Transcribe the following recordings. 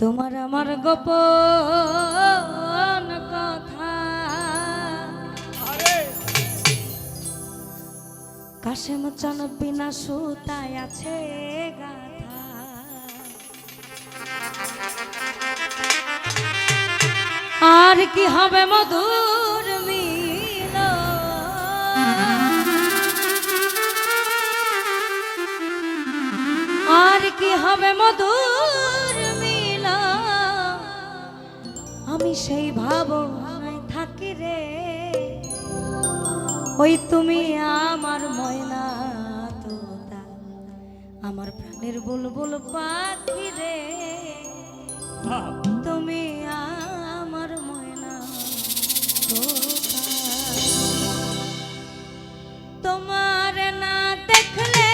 তোমার আমার গোপন কথা কাশেম চান বিনা সুতায় আছে গাথা। আর কি হবে মধুর মিল, আর কি হবে মধুর মিল, আমি সেই ভাবনায় থাকি রে। ওই তুমি আমার ময়না তোতা, আমার প্রাণের বুলবুল পাখি রে। তুমি আমার ময়না তোতা, তোমার না দেখলে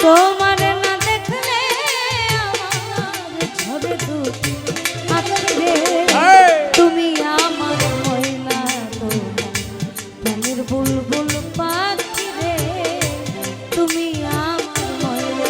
তোমার না দেখলে আমার ঝরে দুটি আঁখি রে। তুমি আমার ময়না তোতা, প্রাণের বুলবুল পাখি রে। তুমি আমার ময়না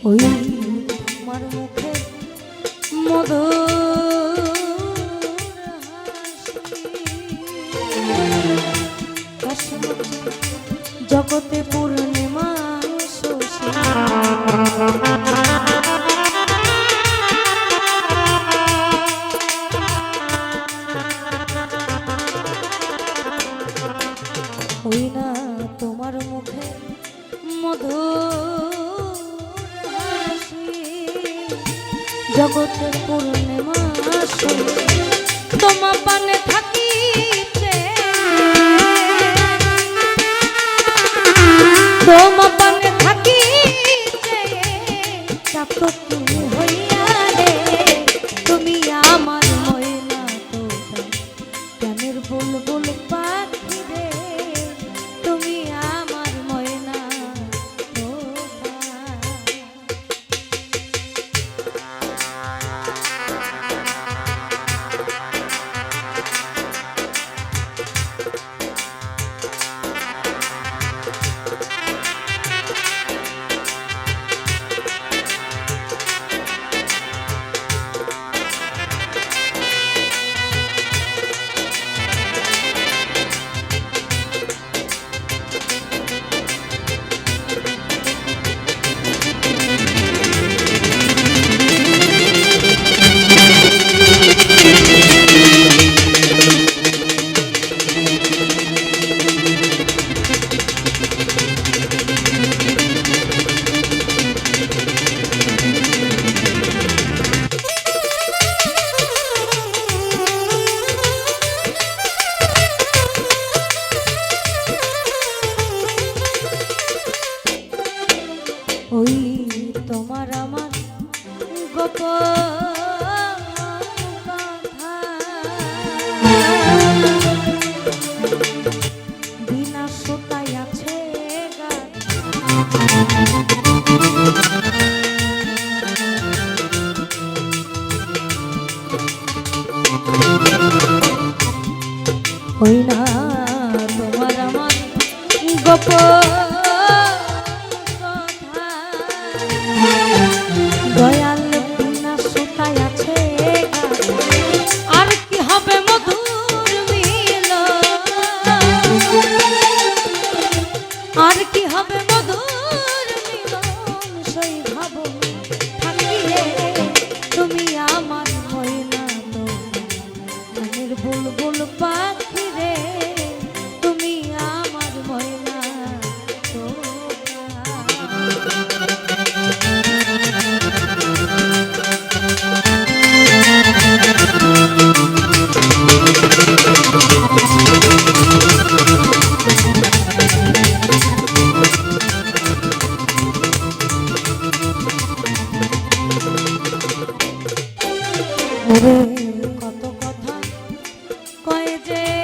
ওই তোমার মুখে মধুর হাসি, জগতে পূর্ণিমা শশী। ওই না তোমার মুখে মধুর জগতের পূর্ণিমা তোমার পানে থাকিতে, তোমার পানে থাকিতে চাকতি হইয়া রে। তুমি আমার ময়না তোতা, প্রাণের বুলবুল পাখি রে। তুমি আমার ময়না তোতা। ওই তোমার আমার গোপন কথা বিনা সুতায় আছে ওই না তোমার আমার গোপন দয়াল বিনা সুতায় আছে। আর কি হবে মধুর মিল, আর কি হবে মধুর মিলন, সেই ভাবো থাকি রে। তুমি আমার ময়না তোতা, প্রাণের বুলবুল পাখি রে। তুমি আমার ময়না তোতা। যে